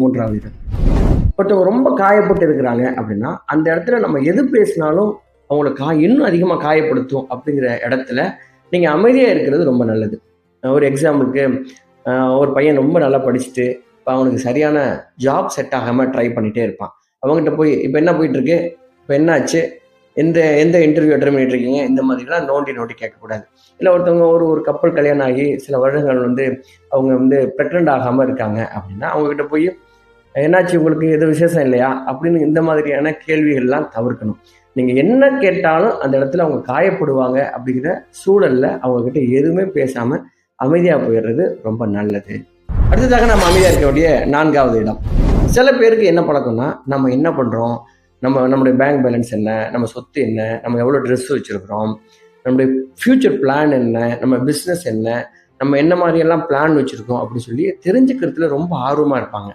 மூன்றாவது இடம். ஒருத்தவங்க ரொம்ப காயப்பட்டு இருக்கிறாங்க அப்படின்னா அந்த இடத்துல நம்ம எது பேசினாலும் அவங்கள இன்னும் அதிகமாக காயப்படுத்தும் அப்படிங்கிற இடத்துல நீங்கள் அமைதியாக இருக்கிறது ரொம்ப நல்லது. ஒரு எக்ஸாம்பிளுக்கு ஒரு பையன் ரொம்ப நல்லா படிச்சுட்டு இப்போ அவனுக்கு சரியான ஜாப் செட் ஆகாமல் ட்ரை பண்ணிகிட்டே இருப்பான். அவங்ககிட்ட போய் இப்போ என்ன போயிட்டுருக்கு, இப்போ என்ன ஆச்சு, எந்த எந்த இன்டர்வியூ அட்டன் பண்ணிட்டு இருக்கீங்க, இந்த மாதிரிலாம் நோண்டி நோண்டி கேட்கக்கூடாது. இல்லை ஒருத்தவங்க ஒரு ஒரு கப்பல் கல்யாணம் ஆகி சில வருடங்கள் அவங்க ப்ரெக்னென்ட் ஆகாமல் இருக்காங்க அப்படின்னா அவங்ககிட்ட போய் என்னாச்சு உங்களுக்கு எதுவும் விசேஷம் இல்லையா அப்படின்னு இந்த மாதிரியான கேள்விகள்லாம் தவிர்க்கணும். நீங்கள் என்ன கேட்டாலும் அந்த இடத்துல அவங்க காயப்படுவாங்க அப்படிங்கிற சூழல்ல அவங்கக்கிட்ட எதுவுமே பேசாமல் அமைதியாக போயிடுறது ரொம்ப நல்லது. அடுத்ததாக நம்ம அமைதியாக இருக்க வேண்டிய 4வது இடம். சில பேருக்கு என்ன பழக்கம்னா நம்ம என்ன பண்ணுறோம், நம்மளுடைய பேங்க் பேலன்ஸ் என்ன, நம்ம சொத்து என்ன, நம்ம எவ்வளோ ட்ரெஸ் வச்சுருக்கிறோம், நம்மளுடைய ஃப்யூச்சர் பிளான் என்ன, நம்ம பிஸ்னஸ் என்ன, நம்ம என்ன மாதிரியெல்லாம் பிளான் வச்சுருக்கோம் அப்படின்னு சொல்லி தெரிஞ்சுக்கிறதுல ரொம்ப ஆர்வமாக இருப்பாங்க.